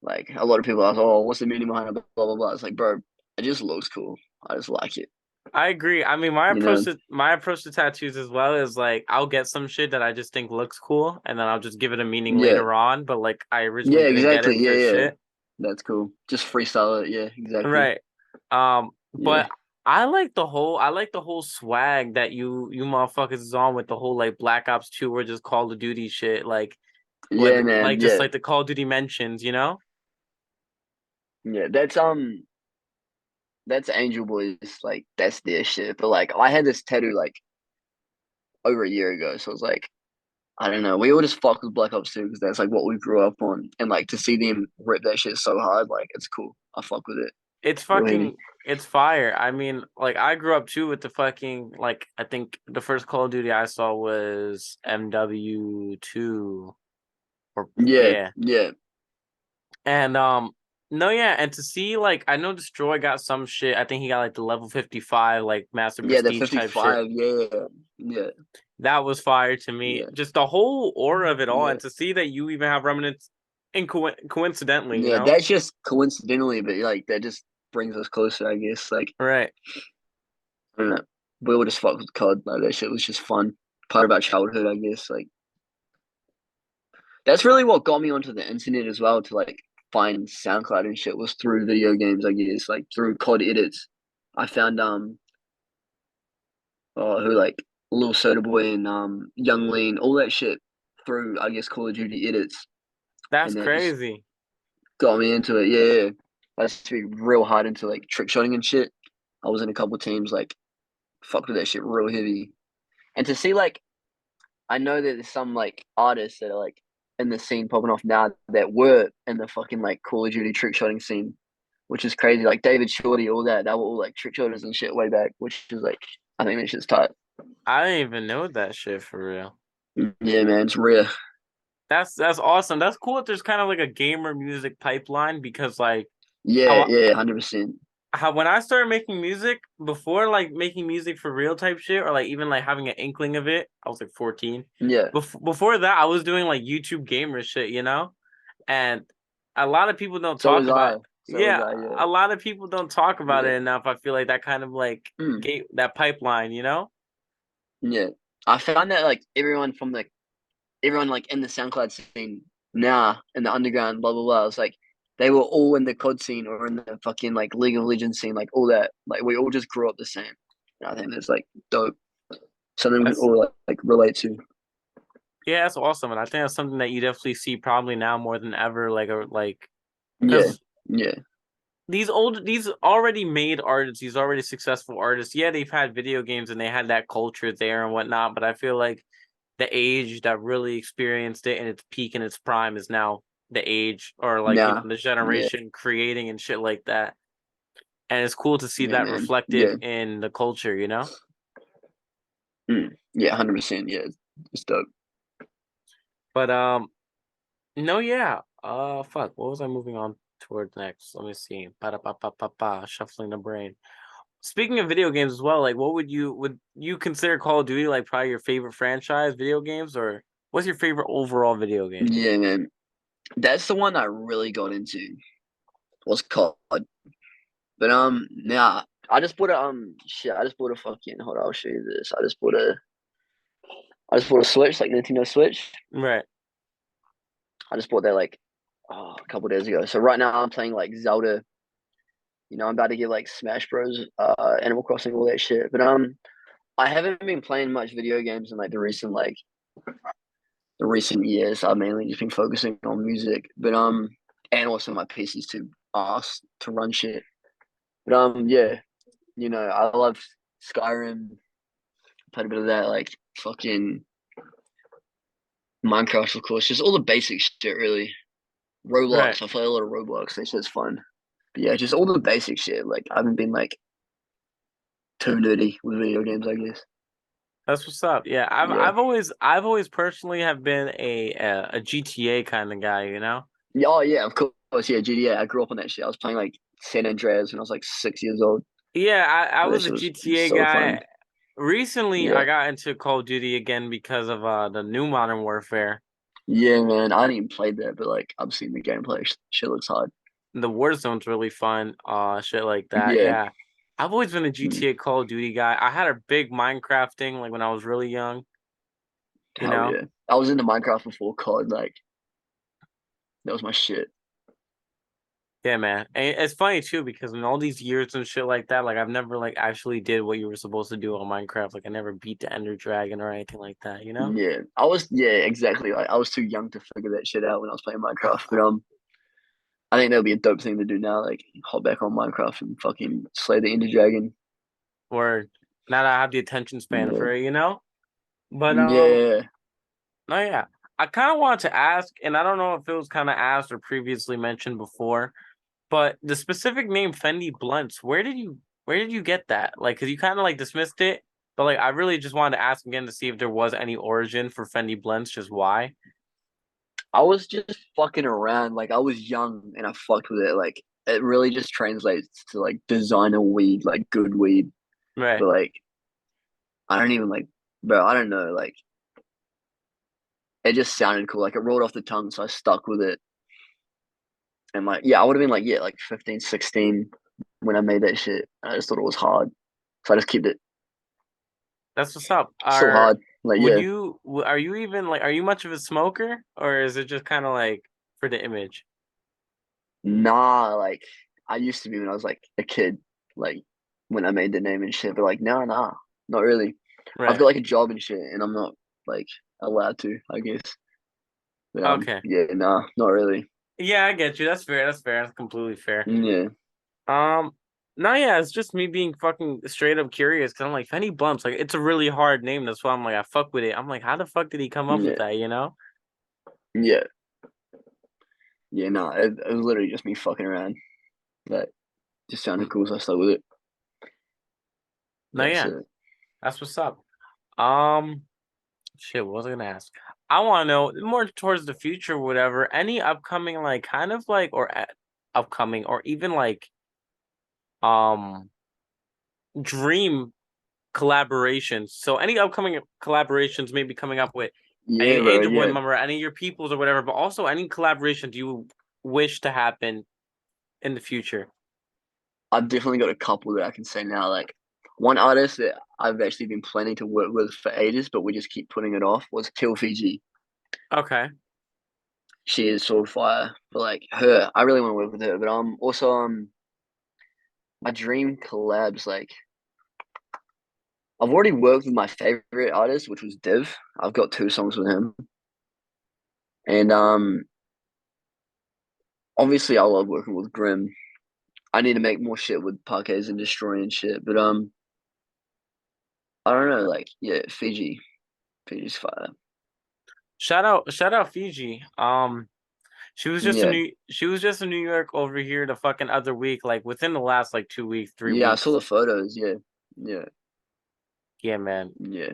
Like a lot of people ask, "Oh, what's the meaning behind it?" Blah blah blah. It's like, bro, it just looks cool. I just like it. I agree. I mean, You know? my approach to tattoos as well is like I'll get some shit that I just think looks cool, and then I'll just give it a meaning Yeah, later on. But like I originally yeah, didn't get exactly. it Yeah, for yeah. shit. That's cool. Just freestyle it. Yeah, exactly. Right. Yeah, But I like the whole swag that you motherfuckers is on with the whole like Black Ops 2 or just Call of Duty shit, like with yeah, man. like just Yeah, like the Call of Duty mentions, you know? yeah. That's Angel Boys. Like that's their shit. But like, I had this tattoo like over a year ago, so it's like I don't know. We all just fuck with Black Ops 2 because that's like what we grew up on, and like to see them rip that shit so hard, like it's cool. I fuck with it. It's Real heavy. fucking it's fire. I mean, like I grew up too with the fucking like I think the first Call of Duty I saw was MW2 or Yeah, yeah. yeah, And no, yeah, and to see like I know Destroy got some shit. I think he got like the level 55 like Master yeah. The Prestige type shit. 55. Yeah, yeah, That was fire to me. yeah, Just the whole aura of it all, yeah, and to see that you even have remnants, coincidentally, you yeah. know? That's just coincidentally, but like that just brings us closer, I guess. Like Right. I don't know. We all just fuck with COD. Like that shit was just fun. Part of our childhood, I guess. Like that's really what got me onto the internet as well to like find SoundCloud and shit was through video games, I guess, like through COD edits. I found who like Lil Soda Boy and Young Lean, all that shit through I guess Call of Duty edits, That's and that just crazy. got me into it. Yeah, yeah. I used to be real hard into like trick shotting and shit. I was in a couple teams like fucked with that shit real heavy, and to see like I know that there's some like artists that are like in the scene popping off now that were in the fucking like Call of Duty trick shotting scene, which is crazy. Like David Shorty, all that, they were all like trick shotters and shit way back, which is like I think that shit's tight. I didn't even know that shit for real. Yeah, man, it's rare. That's awesome. That's cool that there's kind of like a gamer music pipeline because like Yeah, how yeah, 100%. how when I started making music before like making music for real type shit or like even like having an inkling of it, I was like 14. Yeah, Before that, I was doing like YouTube gamer shit, you know? And a lot of people don't so talk was about I. So was yeah, I. Yeah, a lot of people don't talk about yeah, it enough. I feel like that kind of like mm, gate that pipeline, you know? yeah. I found that like everyone like in the SoundCloud scene now in the underground, blah blah blah. It's like they were all in the COD scene or in the fucking like League of Legends scene, like all that. Like we all just grew up the same. And I think that's like dope. Something we can That's all like relate to. yeah, that's awesome. And I think that's something that you definitely see probably now more than ever, like or like Yeah, because yeah. these already made artists, these already successful artists, yeah, they've had video games and they had that culture there and whatnot, but I feel like the age that really experienced it in its peak and its prime is now the age or like, you know, Nah, the yeah, generation creating and shit like that. And it's cool to see yeah, that man. reflected Yeah, in the culture, you know? yeah, 100%. Yeah, it's dope. But no, yeah. Fuck. What was I moving on towards next? Let me see. Ba-da-ba-ba-ba-ba, shuffling the brain. Speaking of video games as well, like what would you consider Call of Duty like probably your favorite franchise video games or what's your favorite overall video game? Yeah, man. That's the one I really got into. Was COD. But now I just bought a shit. I just bought a fucking. Hold on, I'll show you this. I just bought a Switch, like Nintendo Switch. Right. I just bought that like a couple days ago. So right now I'm playing like Zelda I'm about to get like Smash Bros, Animal Crossing, all that shit. But I haven't been playing much video games in like the recent years. I've mainly just been focusing on music, but and also my PC's too ass to run shit. But yeah, I love Skyrim. Played a bit of that, like fucking Minecraft, of course, just all the basic shit, really. Right. Roblox, I play a lot of Roblox. That shit's fun. But yeah, just all the basic shit. Like I haven't been like too nerdy with video games, I guess. That's what's up. Yeah, Yeah. I've always personally have been a GTA kind of guy, you know? Yeah, oh yeah, of course. Yeah, GTA. I grew up on that shit. I was playing like San Andreas when I was like 6 years old. Yeah, I That was a shit was GTA so fun. guy. Recently, Yeah. I got into Call of Duty again because of the new Modern Warfare. Yeah, man. I didn't even play that, but like I've seen the gameplay. Shit looks hard. The Warzone's really fun, shit like that. Yeah. Yeah. I've always been a Mm, GTA Call of Duty guy. I had a big Minecraft thing like when I was really young, you hell know? yeah. I was into Minecraft before COD. Like that was my shit. Yeah, man. And it's funny too because in all these years and shit like that, like I've never like actually did what you were supposed to do on Minecraft. Like I never beat the Ender Dragon or anything like that, you know? Yeah. Yeah, exactly. Like I was too young to figure that shit out when I was playing Minecraft. But I think that'll be a dope thing to do now. Like hop back on Minecraft and fucking slay the Ender Dragon. Or now that I have the attention span Yeah. for it, you know? But Yeah. no, yeah. I kind of wanted to ask, and I don't know if it was kind of asked or previously mentioned before, but the specific name Fendi Blunts, where did you get that? Like, cause you kind of like dismissed it, but like I really just wanted to ask again to see if there was any origin for Fendi Blunts, just why. I was just fucking around. Like I was young and I fucked with it. Like it really just translates to like designer weed, like good weed. Right. But like I don't even like, bro. I don't know. Like it just sounded cool. Like it rolled off the tongue, so I stuck with it. And like, yeah, I would have been like, yeah, like 15, 16 when I made that shit. I just thought it was hard, so I just kept it. That's what's up. Still hard. Like yeah, Are you even like are you much of a smoker or is it just kind of like for the image? nah. Like I used to be when I was like a kid. Like when I made the name and shit. But like, nah, not really. I've Right. got like a job and shit, and I'm not like allowed to, I guess. But Okay. yeah, nah, not really. Yeah, I get you. That's fair. That's fair. That's completely fair. Yeah, Um, no, yeah, it's just me being fucking straight up curious because I'm like Fenny Bumps, like it's a really hard name. That's why I'm like I fuck with it. I'm like, how the fuck did he come up with yeah, that? You know? yeah, yeah. Nah, it was literally just me fucking around. That just sounded cool, so I stuck with it. No, That's yeah, it. that's what's up. Um, shit, what was I gonna ask? I want to know more towards the future, whatever. Any upcoming like kind of like upcoming or even like um dream collaborations. So any upcoming collaborations maybe coming up with any Yeah, bro. Angel Boy Yeah, member, any of your peoples or whatever, but also any collaborations you wish to happen in the future. I've definitely got a couple that I can say now. Like one artist that I've actually been planning to work with for ages, but we just keep putting it off was Kill Fiji. Okay. She is so fire. But like her, I really want to work with her. But also my dream collabs like I've already worked with my favorite artist, which was Div. I've got two songs with him, and obviously I love working with Grim. I need to make more shit with Parquets and Destroy and shit, but I don't know, like yeah, Fiji's fire. Shout out Fiji. Yeah, She was just in New York over here the fucking other week, like within the last like 2 weeks, three yeah, I saw the weeks. photos. Yeah, yeah, Yeah, man. yeah,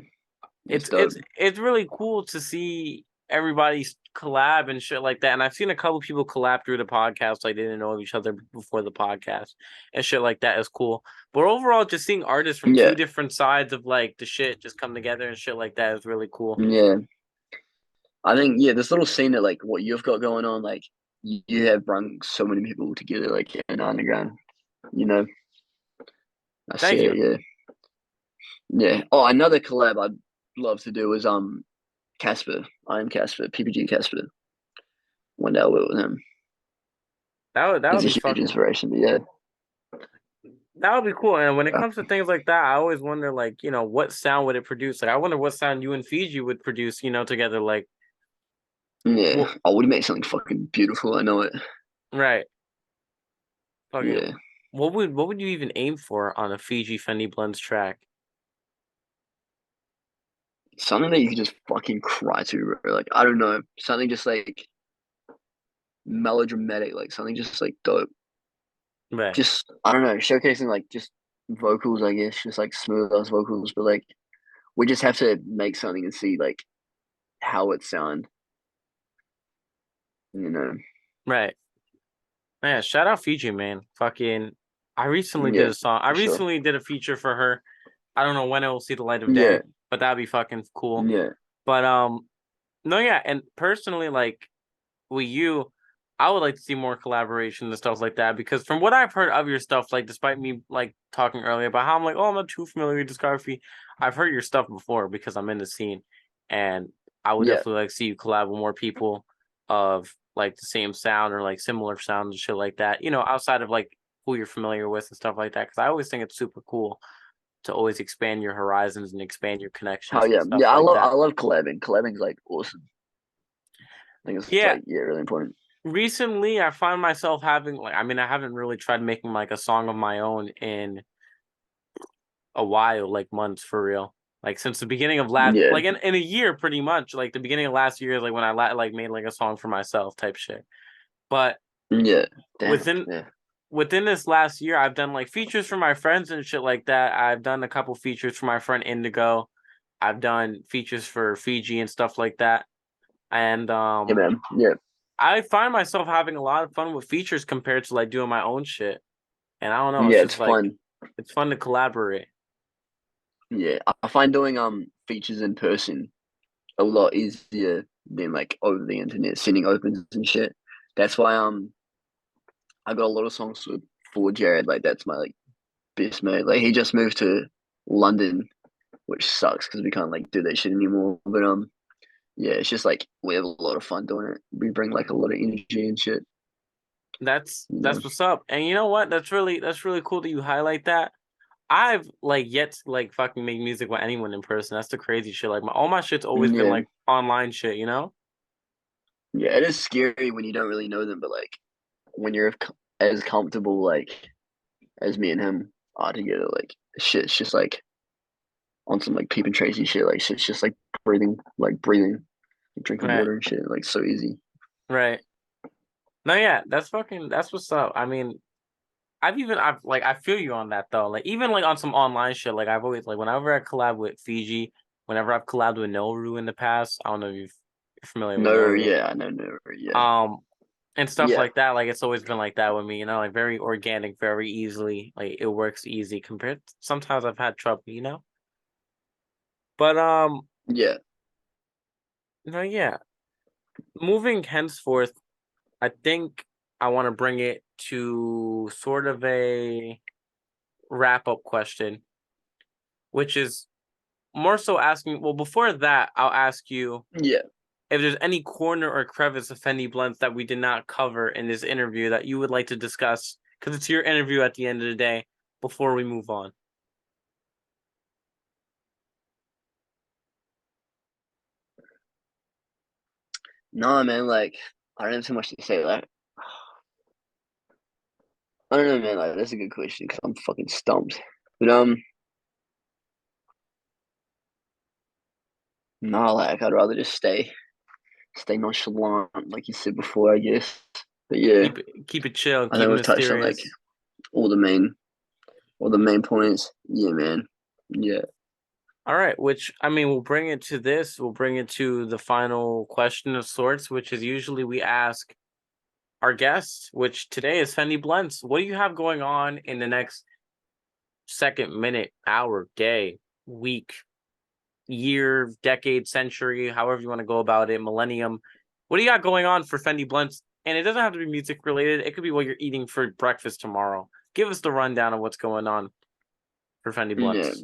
it's dope. It's really cool to see everybody's collab and shit like that. And I've seen a couple people collab through the podcast, like they didn't know of each other before the podcast and shit like that is cool. But overall, just seeing artists from two Yeah, different sides of like the shit just come together and shit like that is really cool. yeah. I think yeah, this little scene that like what you've got going on, like you have brung so many people together, like in underground. You know, I see Thank you. it. Yeah, yeah. Oh, another collab I'd love to do is Casper. I am Casper, PPG Casper. One day I'll work with him. That He's would a be huge fucking inspiration. But yeah, That would be cool. And when it comes to things like that, I always wonder, like, what sound would it produce? Like, I wonder what sound you and Fiji would produce, together. Like, Yeah, what? I would make something fucking beautiful. I know it. Right. Fucking. Yeah, What would you even aim for on a Fiji Fendi Blunts track? something that you could just fucking cry to, bro. Like I don't know, something just like melodramatic, like something just like dope. Right. Just I don't know, showcasing like just vocals, I guess, just like smooth ass vocals. But like we just have to make something and see like how it sound, you know? Right. Man, shout out Fiji, man. Fucking. I recently did Yeah, a song. I for sure. recently did a feature for her. I don't know when it will see the light of Yeah, day, but that'd be fucking cool. yeah, But no, yeah, and personally, like with you, I would like to see more collaboration and stuff like that because from what I've heard of your stuff, like despite me like talking earlier about how I'm like, oh, I'm not too familiar with discography, I've heard your stuff before because I'm in the scene, and I would yeah. definitely like to see you collab with more people of like the same sound or like similar sound and shit like that. Outside of like who you're familiar with and stuff like that. Because I always think it's super cool to always expand your horizons and expand your Hell connections and yeah, stuff yeah. like I that. love collabing. Collabing's like awesome. I think it's Yeah, like yeah, really important. recently I find myself having like I mean I haven't really tried making like a song of my own in a while, like months for real. Like since the beginning of last Yeah, like in a year pretty much. Like the beginning of last year is like when I like made like a song for myself type shit. But yeah. Damn. within Yeah. within this last year I've done like features for my friends and shit like that. I've done a couple features for my friend Indigo. I've done features for Fiji and stuff like that. And Yeah, man. Yeah. I find myself having a lot of fun with features compared to like doing my own shit. And I don't know, it's Yeah, it's just like fun. it's fun to collaborate. Yeah, I find doing features in person a lot easier than like over the internet, sending opens and shit. That's why I got a lot of songs with for Jared. Like that's my like best mate. Like he just moved to London, which sucks because we can't like do that shit anymore. But yeah, it's just like we have a lot of fun doing it. We bring like a lot of energy and shit. That's You know? that's what's up. And you know what? That's really cool that you highlight that. I've like yet to like fucking make music with anyone in person. That's the crazy shit. Like all my shit's always been Yeah, like online shit, you know? yeah. It is scary when you don't really know them, but like when you're as comfortable like as me and him are together, like shit's just like on some like Peep and Tracy shit. Like shit's just like breathing, drinking Right. water and shit. Like so easy. Right. No, yeah, that's what's up. I mean, I've like I feel you on that though. Like even like on some online shit, like I've always like whenever I collab with Fiji, whenever I've collabed with Noru in the past, I don't know if you're familiar with No, Noru. yeah, I know, no, yeah, Um and stuff yeah, like that, like it's always been like that with me, like very organic, very easily. Like it works easy compared to, sometimes I've had trouble. But yeah, no, yeah. Moving henceforth, I think I want to bring it to sort of a wrap up question, which is more so asking, well, before that, I'll ask you yeah. if there's any corner or crevice of Fendi Blunts that we did not cover in this interview that you would like to discuss, because it's your interview at the end of the day, before we move on. No, man, like I don't have too much to say. Like I don't know, man. Like that's a good question because I'm fucking stumped. But no, like I'd rather just stay nonchalant, like you said before, I guess. But yeah, Keep it chill, I keep think it we've touched on like mysterious. all the main all the main points. Yeah, man. Yeah, All right, which I mean, we'll bring it to this. We'll bring it to the final question of sorts, which is usually we ask our guest, which today is Fendi Blunts. What do you have going on in the next second, minute, hour, day, week, year, decade, century, however you want to go about it, millennium? What do you got going on for Fendi Blunts? And it doesn't have to be music related. It could be what you're eating for breakfast tomorrow. Give us the rundown of what's going on for Fendi yeah. Blunts.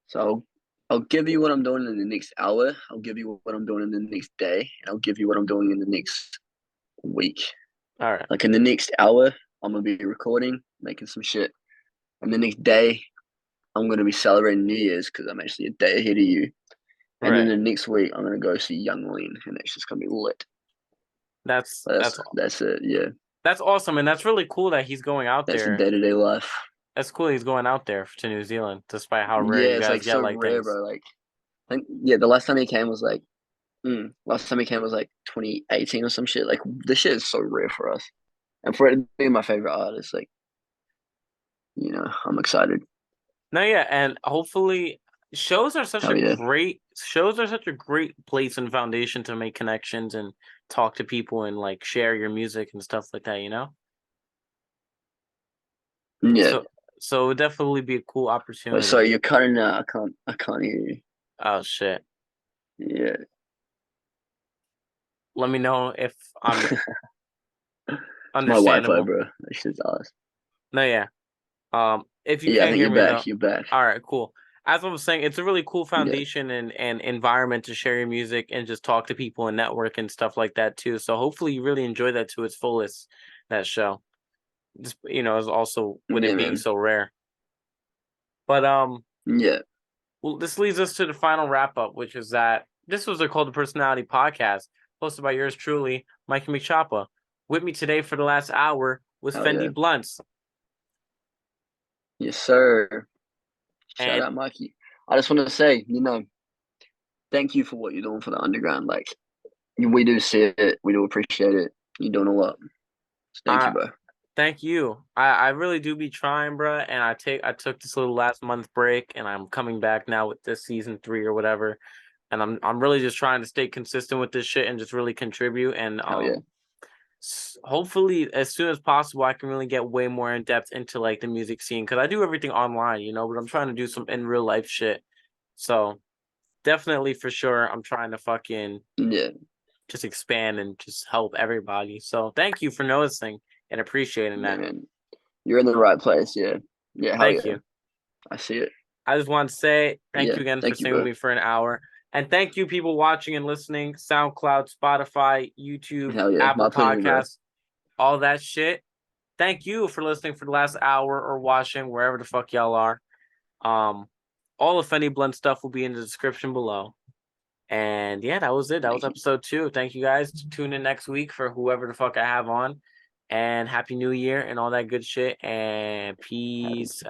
So I'll give you what I'm doing in the next hour. I'll give you what I'm doing in the next day, and I'll give you what I'm doing in the next week. All right. Like in the next hour, I'm gonna be recording, making some shit. and the next day I'm gonna be celebrating New Year's because I'm actually a day ahead of you. And then Right. the next week I'm gonna go see Young Lean, and it's just gonna be lit. That's But that's that's it. Yeah, that's awesome, and that's really cool that he's going out that's the there. day to day life. That's cool. He's going out there to New Zealand, despite how rare Yeah, you it's guys like get so like rare, things. bro. Like, I think yeah, the last time he came was like, last time he came was like 2018 or some shit. Like this shit is so rare for us, and for it to be my favorite artist, like I'm excited. No, yeah, and hopefully Hell yeah, shows are such a great place and foundation to make connections and talk to people and like share your music and stuff like that, you know? yeah. So so it would definitely be a cool Wait, sorry, opportunity. you're cutting out. I can't hear you. Oh shit. Yeah, Let me know if I'm it's my Wi-Fi, understandable. bro. That shit's ass. No, yeah. If you Yeah, I can't think hear you're me back. though, You're back. all right, cool. As I was saying, it's a really cool Yeah, foundation and environment to share your music and just talk to people and network and stuff like that too. So hopefully you really enjoy that to its fullest, that show. Just is also with yeah, it being man. so rare. But Yeah, well, this leads us to the final wrap up, which is that this was a Cult of Personality podcast hosted by yours truly, Mikeymcchoppa. With me today for the last hour was hell yeah. Fendi Blunts. Yes, sir. Shout And out, Mikey. I just want to say, thank you for what you're doing for the underground. Like, we do see it. We do appreciate it. You're doing a lot. So thank you, I bro. thank you. I really do be trying, bruh. And I took this little last month break, and I'm coming back now with this season 3 or whatever. And I'm really just trying to stay consistent with this shit and just really contribute. And Hell yeah. hopefully, as soon as possible, I can really get way more in depth into like the music scene because I do everything online, but I'm trying to do some in real life shit. So definitely for sure, I'm trying to fucking Yeah. just expand and just help everybody. So thank you for noticing and appreciating Yeah, that. man. You're in the right place. Yeah. Yeah. Hell Thank yeah. you. I see it. I just want to say thank Yeah. you again for Thank you, staying with bro. me for an hour. And thank you, people watching and listening, SoundCloud, Spotify, YouTube, Hell yeah. Apple My pleasure, bro. Podcasts, all that shit. Thank you for listening for the last hour or watching wherever the fuck y'all are. Um, all the Fendi Blunt stuff will be in the description below. And yeah, that was it. That was Thank you. episode 2. Thank you guys. Tune in next week for whoever the fuck I have on. And Happy New Year and all that good shit. And peace.